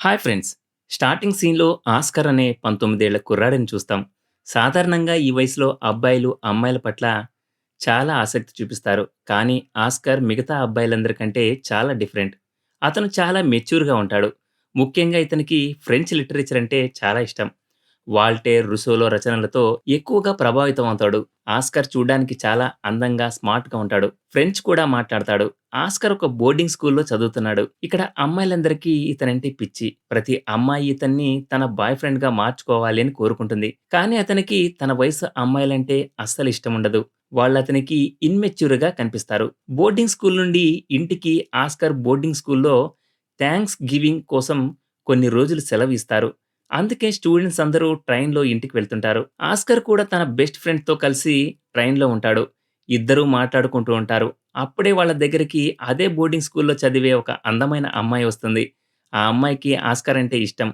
Hi friends. Starting సీన్‌లో Oscar అనే 19 ఏళ్ల కుర్రాడిని చూస్తాం. సాధారణంగా ఈ వయసులో అబ్బాయిలు అమ్మాయిల పట్ల చాలా ఆసక్తి చూపిస్తారు. కానీ ఆస్కర్ మిగతా అబ్బాయిలందరికంటే చాలా డిఫరెంట్. అతను చాలా మెచ్యూర్‌గా ఉంటాడు. ముఖ్యంగా ఇతనికి ఫ్రెంచ్ లిటరేచర్ అంటే చాలా ఇష్టం. వాల్టేర్, రుసోలో రచనలతో ఎక్కువగా ప్రభావితం అవుతాడు. ఆస్కర్ చూడ్డానికి చాలా అందంగా, స్మార్ట్‌గా ఉంటాడు. ఫ్రెంచ్ కూడా మాట్లాడతాడు. ఆస్కర్ ఒక బోర్డింగ్ స్కూల్‌లో చదువుతున్నాడు. ఇక్కడ అమ్మాయిలందరికీ ఇతనంటే పిచ్చి. ప్రతి అమ్మాయి ఇతన్ని తన బాయ్ ఫ్రెండ్‌గా మార్చుకోవాలి అని కోరుకుంటుంది. కానీ అతనికి తన వయసు అమ్మాయిలంటే అస్సలు ఇష్టముండదు. వాళ్ళతనికి ఇమ్మెచ్యూర్‌గా కనిపిస్తారు. బోర్డింగ్ స్కూల్ నుండి ఇంటికి ఆస్కర్ బోర్డింగ్ స్కూల్‌లో థాంక్స్ గివింగ్ కోసం కొన్ని రోజులు సెలవు ఇస్తారు. అందుకే స్టూడెంట్స్ అందరూ ట్రైన్‌లో ఇంటికి వెళ్తుంటారు. ఆస్కర్ కూడా తన బెస్ట్ ఫ్రెండ్‌తో కలిసి ట్రైన్‌లో ఉంటాడు. ఇద్దరూ మాట్లాడుకుంటూ ఉంటారు. అప్పుడే వాళ్ళ దగ్గరికి అదే బోర్డింగ్ స్కూల్‌లో చదివే ఒక అందమైన అమ్మాయి వస్తుంది. ఆ అమ్మాయికి ఆస్కర్ అంటే ఇష్టం.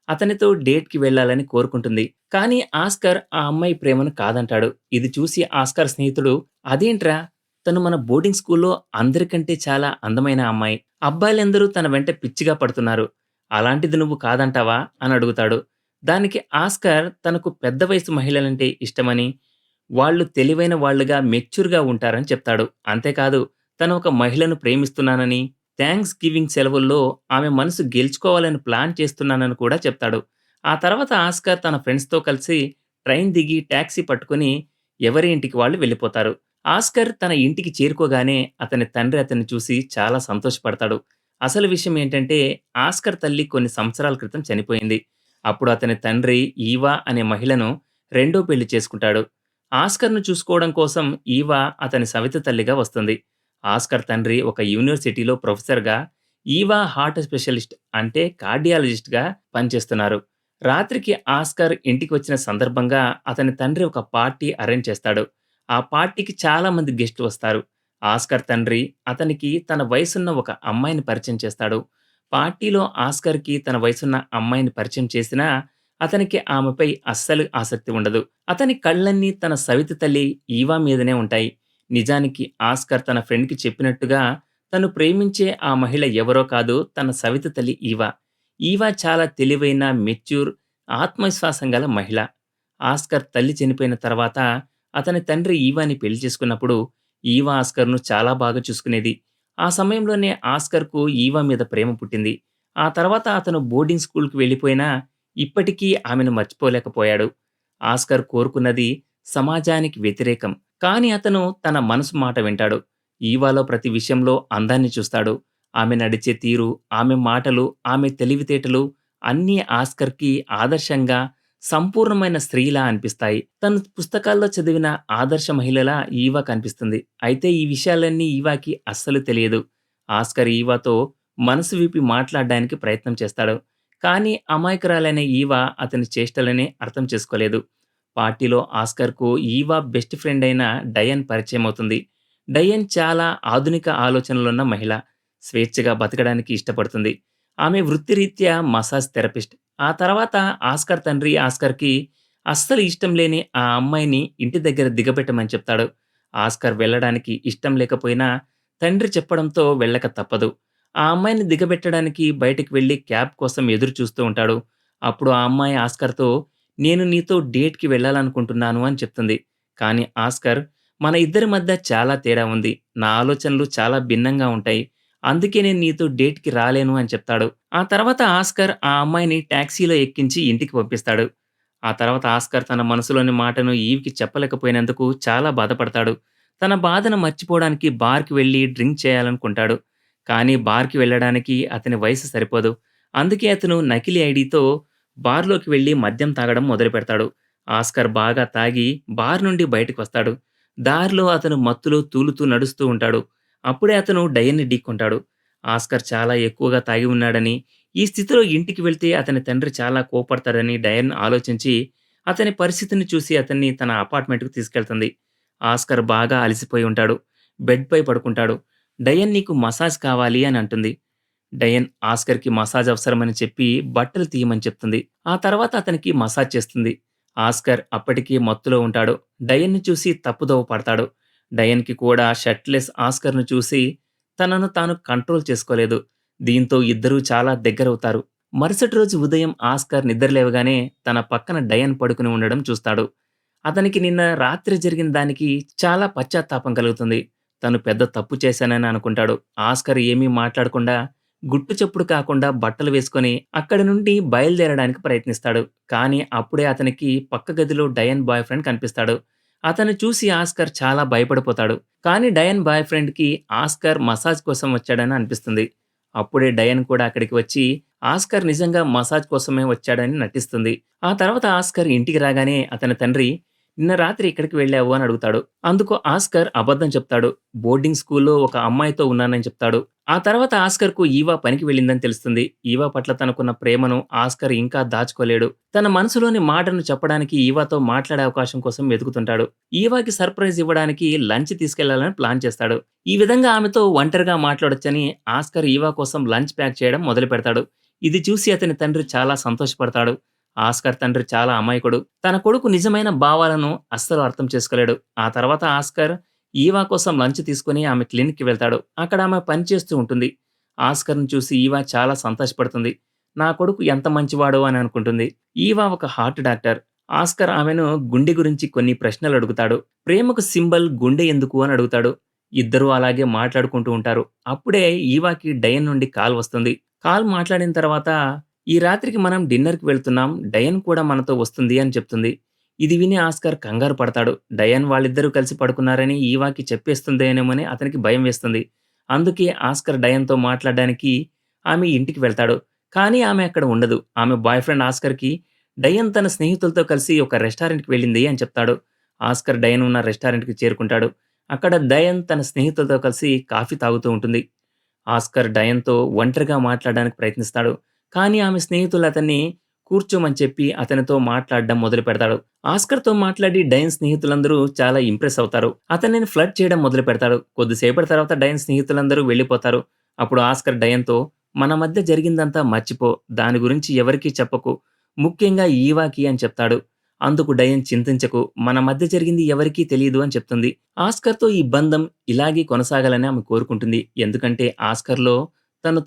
అతనితో డేట్‌కి వెళ్ళాలని కోరుకుంటుంది. కానీ ఆస్కర్ ఆ అమ్మాయి ప్రేమను కాదంటాడు. ఇది చూసి ఆస్కర్ స్నేహితుడు, "అదేంట్రా? తను మన బోర్డింగ్ స్కూల్‌లో అందరికంటే చాలా అందమైన అమ్మాయి. అబ్బాయిలందరూ తన వెంట పిచ్చిగా పడుతున్నారు. అలాంటిది నువ్వు కాదంటావా?" అని అడుగుతాడు. దానికి ఆస్కార్ తనకు పెద్ద వయసు మహిళలంటే ఇష్టమని, వాళ్ళు తెలివైన వాళ్ళుగా, మెచ్యూర్‌గా ఉంటారని చెప్తాడు. అంతేకాదు తను ఒక మహిళను ప్రేమిస్తున్నానని, థాంక్స్ గివింగ్ సెలవుల్లో ఆమె మనసు గెలుచుకోవాలని ప్లాన్ చేస్తున్నానని కూడా చెప్తాడు. ఆ తర్వాత ఆస్కార్ తన ఫ్రెండ్స్‌తో కలిసి ట్రైన్ దిగి టాక్సీ పట్టుకొని ఎవరి ఇంటికి వాళ్ళు వెళ్ళిపోతారు. ఆస్కార్ తన ఇంటికి చేరుకోగానే అతని తండ్రి అతన్ని చూసి చాలా సంతోషపడతాడు. అసలు విషయం ఏంటంటే ఆస్కార్ తల్లి కొన్ని సంవత్సరాల క్రితం చనిపోయింది. అప్పుడు అతని తండ్రి ఈవా అనే మహిళను రెండో పెళ్లి చేసుకుంటాడు. ఆస్కార్‌ను చూసుకోవడం కోసం ఈవా అతని సవితి తల్లిగా వస్తుంది. ఆస్కార్ తండ్రి ఒక యూనివర్సిటీలో ప్రొఫెసర్‌గా, ఈవా హార్ట్ స్పెషలిస్ట్ అంటే కార్డియాలజిస్ట్‌గా పనిచేస్తున్నారు. రాత్రికి ఆస్కార్ ఇంటికి వచ్చిన సందర్భంగా అతని తండ్రి ఒక పార్టీ అరేంజ్ చేస్తాడు. ఆ పార్టీకి చాలా మంది గెస్ట్‌లు వస్తారు. ఆస్కార్ తండ్రి అతనికి తన వయసున్న ఒక అమ్మాయిని పరిచయం చేస్తాడు. పార్టీలో ఆస్కార్‌కి తన వయసున్న అమ్మాయిని పరిచయం చేసినా, అతనికి ఆమెపై అస్సలు ఆసక్తి ఉండదు. అతని కళ్ళన్నీ తన సవితి తల్లి ఈవా మీదనే ఉంటాయి. నిజానికి ఆస్కార్ తన ఫ్రెండ్‌కి చెప్పినట్టుగా తను ప్రేమించే ఆ మహిళ ఎవరో కాదు, తన సవితి తల్లి ఈవా. ఈవా చాలా తెలివైన, మెచ్యూర్, ఆత్మవిశ్వాసం గల మహిళ. ఆస్కార్ తల్లి చనిపోయిన తర్వాత అతని తండ్రి ఈవాని పెళ్లి చేసుకున్నప్పుడు, ఈవా ఆస్కార్‌ను చాలా బాగా చూసుకునేది. ఆ సమయంలోనే ఆస్కార్‌కు ఈవా మీద ప్రేమ పుట్టింది. ఆ తర్వాత అతను బోర్డింగ్ స్కూల్‌కి వెళ్ళిపోయినా, ఇప్పటికీ ఆమెను మర్చిపోలేకపోయాడు. ఆస్కార్ కోరుకున్నది సమాజానికి వ్యతిరేకం. కానీ అతను తన మనసు మాట వింటాడు. ఈవాలో ప్రతి విషయంలో అందాన్ని చూస్తాడు. ఆమె నడిచే తీరు, ఆమె మాటలు, ఆమె తెలివితేటలు అన్నీ ఆస్కార్‌కి ఆదర్శంగా, సంపూర్ణమైన స్త్రీలా అనిపిస్తాయి. తను పుస్తకాల్లో చదివిన ఆదర్శ మహిళలా ఈవా కనిపిస్తుంది. అయితే ఈ విషయాలన్నీ ఈవాకి అస్సలు తెలియదు. ఆస్కార్ ఈవాతో మనసు విప్పి మాట్లాడడానికి ప్రయత్నం చేస్తాడు. కానీ అమాయకురాలైన ఈవా అతని చేష్టలని అర్థం చేసుకోలేదు. పార్టీలో ఆస్కార్‌కు ఈవా బెస్ట్ ఫ్రెండ్ అయిన డయన్ పరిచయమవుతుంది. డయన్ చాలా ఆధునిక ఆలోచనలున్న మహిళ. స్వేచ్ఛగా బతకడానికి ఇష్టపడుతుంది. ఆమె వృత్తిరీత్యా మసాజ్ థెరపిస్ట్. ఆ తర్వాత ఆస్కార్ తండ్రి ఆస్కార్‌కి అస్సలు ఇష్టం లేని ఆ అమ్మాయిని ఇంటి దగ్గర దిగబెట్టమని చెప్తాడు. ఆస్కార్ వెళ్ళడానికి ఇష్టం లేకపోయినా తండ్రి చెప్పడంతో వెళ్ళక తప్పదు. ఆ అమ్మాయిని దిగబెట్టడానికి బయటికి వెళ్లి క్యాబ్ కోసం ఎదురు చూస్తూ ఉంటాడు. అప్పుడు ఆ అమ్మాయి ఆస్కార్‌తో "నేను నీతో డేట్‌కి వెళ్ళాలనుకుంటున్నాను" అని చెప్తుంది. కానీ ఆస్కార్ "మన ఇద్దరి మధ్య చాలా తేడా ఉంది. నా ఆలోచనలు చాలా భిన్నంగా ఉంటాయి. అందుకే నేను నీతో డేట్‌కి రాలేను" అని చెప్తాడు. ఆ తర్వాత ఆస్కార్ ఆ అమ్మాయిని టాక్సీలో ఎక్కించి ఇంటికి పంపిస్తాడు. ఆ తర్వాత ఆస్కార్ తన మనసులోని మాటను ఈవ్‌కి చెప్పలేకపోయినందుకు చాలా బాధపడతాడు. తన బాధను మర్చిపోవడానికి బార్‌కి వెళ్లి డ్రింక్ చేయాలనుకుంటాడు. కానీ బార్‌కి వెళ్ళడానికి అతని వయసు సరిపోదు. అందుకే అతను నకిలీ ఐడీతో బార్‌లోకి వెళ్లి మద్యం తాగడం మొదలుపెడతాడు. ఆస్కార్ బాగా తాగి బార్ నుండి బయటకొస్తాడు. దారిలో అతను మత్తులో తూలుతూ నడుస్తూ ఉంటాడు. అప్పుడే అతను డయన్‌ని ఢీకొంటాడు. ఆస్కార్ చాలా ఎక్కువగా తాగి ఉన్నాడని, ఈ స్థితిలో ఇంటికి వెళ్తే అతని తండ్రి చాలా కోపడతాడని డయన్ ఆలోచించి, అతని పరిస్థితిని చూసి అతన్ని తన అపార్ట్‌మెంట్‌కి తీసుకెళ్తుంది. ఆస్కార్ బాగా అలసిపోయి ఉంటాడు. బెడ్‌పై పడుకుంటాడు. డయన్ నీకు మసాజ్ కావాలి అని అంటుంది. డయన్ ఆస్కార్‌కి మసాజ్ అవసరమని చెప్పి బట్టలు తీయమని చెప్తుంది. ఆ తర్వాత అతనికి మసాజ్ చేస్తుంది. ఆస్కార్ అప్పటికి మత్తులో ఉంటాడు. డయన్‌ని చూసి తప్పుదోవ పడతాడు. డయన్‌కి కూడా షర్ట్‌లెస్ ఆస్కార్‌ను చూసి తనను తాను కంట్రోల్ చేసుకోలేదు. దీంతో ఇద్దరూ చాలా దగ్గరవుతారు. మరుసటి రోజు ఉదయం ఆస్కార్ నిద్ర లేవగానే తన పక్కన డయన్ పడుకుని ఉండడం చూస్తాడు. అతనికి నిన్న రాత్రి జరిగిన దానికి చాలా పశ్చాత్తాపం కలుగుతుంది. తను పెద్ద తప్పు చేశానని అనుకుంటాడు. ఆస్కార్ ఏమీ మాట్లాడకుండా గుట్టు చప్పుడు కాకుండా బట్టలు వేసుకొని అక్కడి నుండి బయలుదేరడానికి ప్రయత్నిస్తాడు. కానీ అప్పుడే అతనికి పక్క గదిలో డయన్ బాయ్ ఫ్రెండ్ కనిపిస్తాడు. అతన్ని చూసి ఆస్కార్ చాలా భయపడిపోతాడు. కానీ డయన్ బాయ్ ఫ్రెండ్‌కి ఆస్కార్ మసాజ్ కోసం వచ్చాడని అనిపిస్తుంది. అప్పుడే డయన్ కూడా అక్కడికి వచ్చి ఆస్కార్ నిజంగా మసాజ్ కోసమే వచ్చాడని నటిస్తుంది. ఆ తర్వాత ఆస్కార్ ఇంటికి రాగానే అతని తండ్రి, "నిన్న రాత్రి ఎక్కడికి వెళ్ళావు?" అని అడుగుతాడు. అందుకు ఆస్కార్ అబద్ధం చెప్తాడు. బోర్డింగ్ స్కూల్‌లో ఒక అమ్మాయితో ఉన్నానని చెప్తాడు. ఆ తర్వాత ఆస్కార్‌కు ఈవా పనికి వెళ్ళిందని తెలుస్తుంది. ఈవా పట్ల తనకున్న ప్రేమను ఆస్కార్ ఇంకా దాచుకోలేడు. తన మనసులోని మాటను చెప్పడానికి ఈవాతో మాట్లాడే అవకాశం కోసం వెతుకుతుంటాడు. ఈవాకి సర్ప్రైజ్ ఇవ్వడానికి లంచ్ తీసుకెళ్లాలని ప్లాన్ చేస్తాడు. ఈ విధంగా ఆమెతో ఒంటరిగా మాట్లాడొచ్చని ఆస్కార్ ఈవా కోసం లంచ్ ప్యాక్ చేయడం మొదలుపెడతాడు. ఇది చూసి అతని తండ్రి చాలా సంతోషపడతాడు. ఆస్కార్ తండ్రి చాలా అమాయకుడు. తన కొడుకు నిజమైన భావాలను అస్సలు అర్థం చేసుకోలేడు. ఆ తర్వాత ఆస్కార్ ఈవా కోసం లంచ్ తీసుకొని ఆమె క్లినిక్‌కి వెళ్తాడు. అక్కడ ఆమె పనిచేస్తూ ఉంటుంది. ఆస్కార్‌ని చూసి ఈవా చాలా సంతోషపడుతుంది. నా కొడుకు ఎంత మంచివాడో అని అనుకుంటుంది. ఈవా ఒక హార్ట్ డాక్టర్. ఆస్కార్ ఆమెను గుండె గురించి కొన్ని ప్రశ్నలు అడుగుతాడు. ప్రేమకు సింబల్ గుండె ఎందుకు అని అడుగుతాడు. ఇద్దరూ అలాగే మాట్లాడుకుంటూ ఉంటారు. అప్పుడే ఈవాకి డయన్ నుండి కాల్ వస్తుంది. కాల్ మాట్లాడిన తర్వాత, "ఈ రాత్రికి మనం డిన్నర్‌కి వెళ్తున్నాం. డయన్ కూడా మనతో వస్తుంది" అని చెప్తుంది. ఇది విని ఆస్కార్ కంగారు పడతాడు. డయాన్ వాళ్ళిద్దరూ కలిసి పడుకున్నారని ఈవాకి చెప్పేస్తుందేమోనని అతనికి భయం వేస్తుంది. అందుకే ఆస్కార్ డయాన్‌తో మాట్లాడడానికి ఆమె ఇంటికి వెళ్తాడు. కానీ ఆమె అక్కడ ఉండదు. ఆమె బాయ్ ఫ్రెండ్ ఆస్కార్‌కి డయాన్ తన స్నేహితులతో కలిసి ఒక రెస్టారెంట్‌కి వెళ్ళింది అని చెప్తాడు. ఆస్కార్ డయాన్ ఉన్న రెస్టారెంట్‌కి చేరుకుంటాడు. అక్కడ డయాన్ తన స్నేహితులతో కలిసి కాఫీ తాగుతూ ఉంటుంది. ఆస్కార్ డయాన్‌తో ఒంటరిగా మాట్లాడడానికి ప్రయత్నిస్తాడు. కానీ ఆమె స్నేహితులు అతన్ని కూర్చోమని చెప్పి అతనితో మాట్లాడడం మొదలుపెడతాడు. ఆస్కార్‌తో మాట్లాడి డయన్ స్నేహితులందరూ చాలా ఇంప్రెస్ అవుతారు. అతనిని ఫ్లర్ట్ చేయడం మొదలుపెడతాడు. కొద్దిసేపటి తర్వాత డయన్ స్నేహితులందరూ వెళ్ళిపోతారు. అప్పుడు ఆస్కార్ డయన్‌తో, "మన మధ్య జరిగిందంతా మర్చిపో. దాని గురించి ఎవరికీ చెప్పకు. ముఖ్యంగా ఈవాకి" అని చెప్తాడు. అందుకు డయన్, "చింతించకు. మన మధ్య జరిగింది ఎవరికీ తెలీదు" అని చెప్తుంది. ఆస్కార్‌తో ఈ బంధం ఇలాగే కొనసాగాలని ఆమె కోరుకుంటుంది. ఎందుకంటే ఆస్కార్‌లో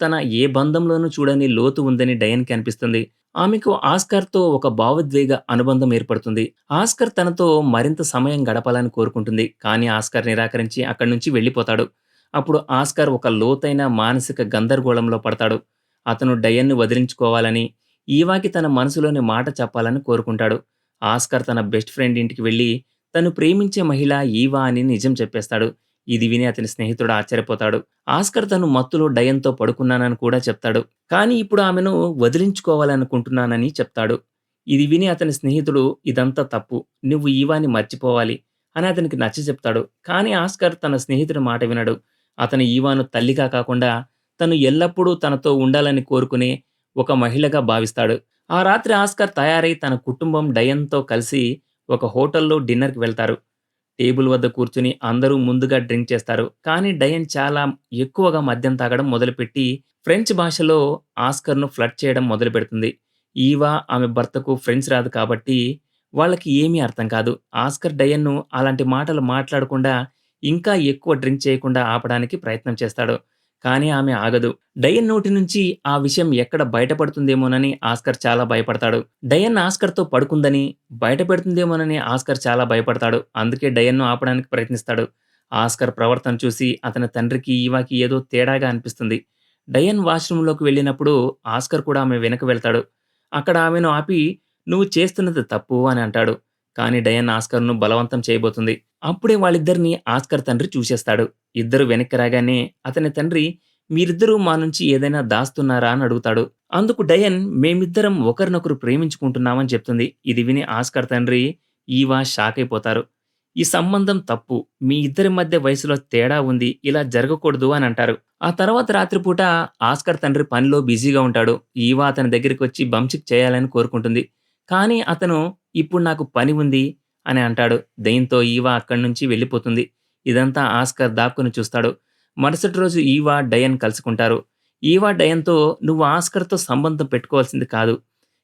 తన ఏ బంధంలోనూ చూడని లోతు ఉందని డయన్‌కి అనిపిస్తుంది. ఆమెకు ఆస్కార్‌తో ఒక భావోద్వేగ అనుబంధం ఏర్పడుతుంది. ఆస్కార్ తనతో మరింత సమయం గడపాలని కోరుకుంటుంది. కానీ ఆస్కార్ నిరాకరించి అక్కడి నుంచి వెళ్ళిపోతాడు. అప్పుడు ఆస్కార్ ఒక లోతైన మానసిక గందరగోళంలో పడతాడు. అతను డయన్‌ని వదిలించుకోవాలని, ఈవాకి తన మనసులోని మాట చెప్పాలని కోరుకుంటాడు. ఆస్కార్ తన బెస్ట్ ఫ్రెండ్ ఇంటికి వెళ్లి తను ప్రేమించే మహిళ ఈవా అని నిజం చెప్పేస్తాడు. ఇది విని అతని స్నేహితుడు ఆశ్చర్యపోతాడు. ఆస్కార్ తను మత్తులో డయన్‌తో పడుకున్నానని కూడా చెప్తాడు. కానీ ఇప్పుడు ఆమెను వదిలించుకోవాలనుకుంటున్నానని చెప్తాడు. ఇది విని అతని స్నేహితుడు, "ఇదంతా తప్పు. నువ్వు ఈవాని మర్చిపోవాలి" అని అతనికి నచ్చచెప్తాడు. కానీ ఆస్కార్ తన స్నేహితుడి మాట వినడు. అతను ఈవాను తల్లిగా కాకుండా తను ఎల్లప్పుడూ తనతో ఉండాలని కోరుకునే ఒక మహిళగా భావిస్తాడు. ఆ రాత్రి ఆస్కార్ తయారై తన కుటుంబం డయన్‌తో కలిసి ఒక హోటల్‌లో డిన్నర్‌కి వెళ్తారు. టేబుల్ వద్ద కూర్చుని అందరూ ముందుగా డ్రింక్ చేస్తారు. కానీ డయన్ చాలా ఎక్కువగా మద్యం తాగడం మొదలుపెట్టి ఫ్రెంచ్ భాషలో ఆస్కార్‌ను ఫ్లర్ట్ చేయడం మొదలుపెడుతుంది. ఈవా ఆమె భర్తకు ఫ్రెంచ్ రాదు కాబట్టి వాళ్ళకి ఏమీ అర్థం కాదు. ఆస్కార్ డయన్‌ను అలాంటి మాటలు మాట్లాడకుండా ఇంకా ఎక్కువ డ్రింక్ చేయకుండా ఆపడానికి ప్రయత్నం చేస్తాడు. కానీ ఆమె ఆగదు. డయన్ నోటి నుంచి ఆ విషయం ఎక్కడ బయటపడుతుందేమోనని ఆస్కార్ చాలా భయపడతాడు. డయన్ ఆస్కార్‌తో పడుకుందని బయటపెడుతుందేమోనని ఆస్కార్ చాలా భయపడతాడు. అందుకే డయన్‌ను ఆపడానికి ప్రయత్నిస్తాడు. ఆస్కార్ ప్రవర్తన చూసి అతని తండ్రికి, ఈవాకి ఏదో తేడాగా అనిపిస్తుంది. డయన్ వాష్‌రూమ్‌లోకి వెళ్ళినప్పుడు ఆస్కార్ కూడా ఆమె వెనక వెళ్తాడు. అక్కడ ఆమెను ఆపి, "నువ్వు చేస్తున్నది తప్పు" అని అంటాడు. కానీ డయన్ ఆస్కార్‌ను బలవంతం చేయబోతుంది. అప్పుడే వాళ్ళిద్దరిని ఆస్కార్ తండ్రి చూసేస్తాడు. ఇద్దరు వెనక్కి రాగానే అతని తండ్రి, "మీరిద్దరూ మా నుంచి ఏదైనా దాస్తున్నారా?" అని అడుగుతాడు. అందుకు డయన్, "మేమిద్దరం ఒకరినొకరు ప్రేమించుకుంటున్నామని" చెప్తుంది. ఇది విని ఆస్కార్ తండ్రి, ఈవా షాక్ అయిపోతారు. "ఈ సంబంధం తప్పు. మీ ఇద్దరి మధ్య వయసులో తేడా ఉంది. ఇలా జరగకూడదు" అని అంటారు. ఆ తర్వాత రాత్రిపూట ఆస్కార్ తండ్రి పనిలో బిజీగా ఉంటాడు. ఈవా అతని దగ్గరికొచ్చి బంచిక్ చేయాలని కోరుకుంటుంది. కానీ అతను, "ఇప్పుడు నాకు పని ఉంది" అని అంటాడు. దీంతో ఈవా అక్కడి నుంచి వెళ్ళిపోతుంది. ఇదంతా ఆస్కార్ దాక్కుని చూస్తాడు. మరుసటి రోజు ఈవా, డయన్ కలుసుకుంటారు. ఈవా డయన్‌తో, "నువ్వు ఆస్కార్‌తో సంబంధం పెట్టుకోవాల్సింది కాదు.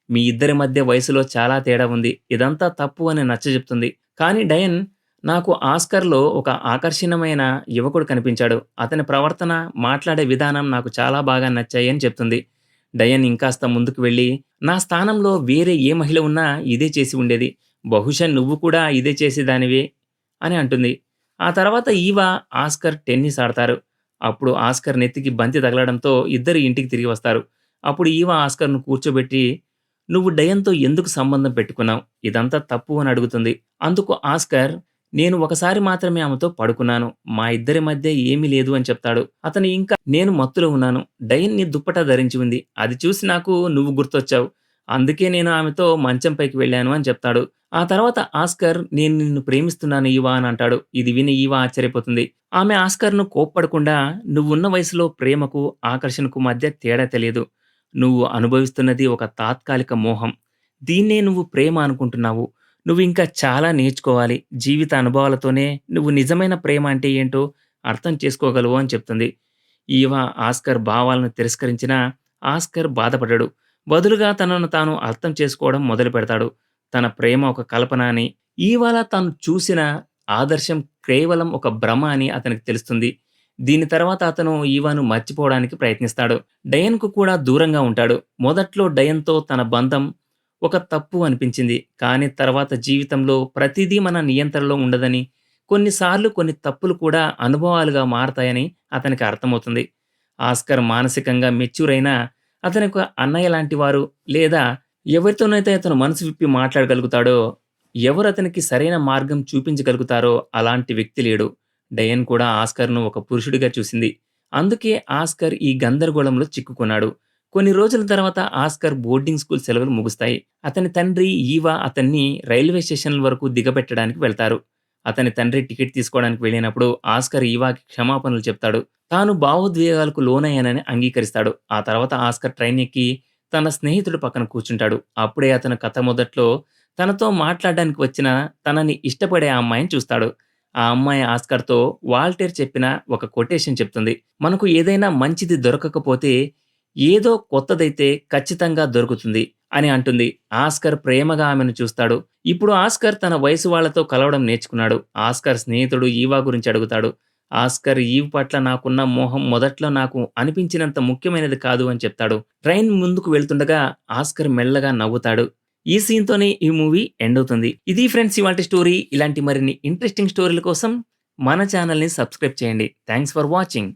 మీ ఇద్దరి మధ్య వయసులో చాలా తేడా ఉంది. ఇదంతా తప్పు" అని నచ్చజెప్తుంది. కానీ డయన్, "నాకు ఆస్కార్‌లో ఒక ఆకర్షణీయమైన యువకుడు కనిపించాడు. అతని ప్రవర్తన, మాట్లాడే విధానం నాకు చాలా బాగా నచ్చాయి" అని చెప్తుంది. డయన్ ఇంకాస్త ముందుకు వెళ్ళి, "నా స్థానంలో వేరే ఏ మహిళ ఉన్నా ఇదే చేసి ఉండేది. బహుశా నువ్వు కూడా ఇదే చేసేదానివే" అని అంటుంది. ఆ తర్వాత ఈవ, ఆస్కార్ టెన్నిస్ ఆడతారు. అప్పుడు ఆస్కార్ నెత్తికి బంతి తగలడంతో ఇద్దరు ఇంటికి తిరిగి వస్తారు. అప్పుడు ఈవ ఆస్కార్‌ను కూర్చోబెట్టి, "నువ్వు డయన్‌తో ఎందుకు సంబంధం పెట్టుకున్నావు? ఇదంతా తప్పు" అని అడుగుతుంది. అందుకు ఆస్కార్, "నేను ఒకసారి మాత్రమే ఆమెతో పడుకున్నాను. మా ఇద్దరి మధ్య ఏమీ లేదు" అని చెప్తాడు. అతను ఇంకా, "నేను మత్తులో ఉన్నాను. డయన్ నీ దుప్పటా ధరించి ఉంది. అది చూసి నాకు నువ్వు గుర్తొచ్చావు. అందుకే నేను ఆమెతో మంచం పైకి వెళ్ళాను" అని చెప్తాడు. ఆ తర్వాత ఆస్కార్, "నేను నిన్ను ప్రేమిస్తున్నాను ఈవా" అని అంటాడు. ఇది విని ఈవా ఆశ్చర్యపోతుంది. ఆమె ఆస్కార్‌ను కోప్పడకుండా, "నువ్వున్న వయసులో ప్రేమకు, ఆకర్షణకు మధ్య తేడా తెలియదు. నువ్వు అనుభవిస్తున్నది ఒక తాత్కాలిక మోహం. దీన్నే నువ్వు ప్రేమ అనుకుంటున్నావు. నువ్వు ఇంకా చాలా నేర్చుకోవాలి. జీవిత అనుభవాలతోనే నువ్వు నిజమైన ప్రేమ అంటే ఏంటో అర్థం చేసుకోగలవు" అని చెప్తుంది. ఈవ ఆస్కార్ భావాలను తిరస్కరించినా ఆస్కార్ బాధపడడు. బదులుగా తనను తాను అర్థం చేసుకోవడం మొదలుపెడతాడు. తన ప్రేమ ఒక కల్పన అని, ఈవాల తాను చూసిన ఆదర్శం కేవలం ఒక భ్రమ అని అతనికి తెలుస్తుంది. దీని తర్వాత అతను ఈవాను మర్చిపోవడానికి ప్రయత్నిస్తాడు. డయన్‌కు కూడా దూరంగా ఉంటాడు. మొదట్లో డయన్‌తో తన బంధం ఒక తప్పు అనిపించింది. కానీ తర్వాత జీవితంలో ప్రతిదీ మన నియంత్రణలో ఉండదని, కొన్నిసార్లు కొన్ని తప్పులు కూడా అనుభవాలుగా మారతాయని అతనికి అర్థమవుతుంది. ఆస్కార్ మానసికంగా మెచ్యూర్ అయినా అతనికి ఒక అన్నయ్య లాంటి వారు, లేదా ఎవరితోనైతే అతను మనసు విప్పి మాట్లాడగలుగుతాడో, ఎవరు అతనికి సరైన మార్గం చూపించగలుగుతారో అలాంటి వ్యక్తి లేడు. డయన్ కూడా ఆస్కార్‌ను ఒక పురుషుడిగా చూసింది. అందుకే ఆస్కార్ ఈ గందరగోళంలో చిక్కుకున్నాడు. కొన్ని రోజుల తర్వాత ఆస్కార్ బోర్డింగ్ స్కూల్ సెలవులు ముగుస్తాయి. అతని తండ్రి ఈవా అతన్ని రైల్వే స్టేషన్ వరకు దిగబెట్టడానికి వెళ్తారు. అతని తండ్రి టికెట్ తీసుకోవడానికి వెళ్ళినప్పుడు ఆస్కార్ ఈవాకి క్షమాపణలు చెప్తాడు. తాను భావోద్వేగాలకు లోనయ్యానని అంగీకరిస్తాడు. ఆ తర్వాత ఆస్కార్ ట్రైన్ ఎక్కి తన స్నేహితుడి పక్కన కూర్చుంటాడు. అప్పుడే అతను కథ మొదట్లో తనతో మాట్లాడడానికి వచ్చిన, తనని ఇష్టపడే ఆ అమ్మాయిని చూస్తాడు. ఆ అమ్మాయి ఆస్కార్‌తో వాల్టైర్ చెప్పిన ఒక కొటేషన్ చెప్తుంది. "మనకు ఏదైనా మంచిది దొరకకపోతే ఏదో కొత్తదైతే ఖచ్చితంగా దొరుకుతుంది" అని అంటుంది. ఆస్కార్ ప్రేమగా ఆమెను చూస్తాడు. ఇప్పుడు ఆస్కార్ తన వయసు వాళ్ళతో కలవడం నేర్చుకున్నాడు. ఆస్కార్ స్నేహితుడు ఈవా గురించి అడుగుతాడు. ఆస్కార్, "ఈవ్ పట్ల నాకున్న మోహం మొదట్లో నాకు అనిపించినంత ముఖ్యమైనది కాదు" అని చెప్తాడు. ట్రైన్ ముందుకు వెళ్తుండగా ఆస్కార్ మెల్లగా నవ్వుతాడు. ఈ సీన్‌తోనే ఈ మూవీ ఎండ్ అవుతుంది. ఇది ఫ్రెండ్స్ ఇవాల్టి స్టోరీ. ఇలాంటి మరిన్ని ఇంట్రెస్టింగ్ స్టోరీల కోసం మన ఛానెల్‌ని సబ్స్క్రైబ్ చేయండి. Thanks for watching.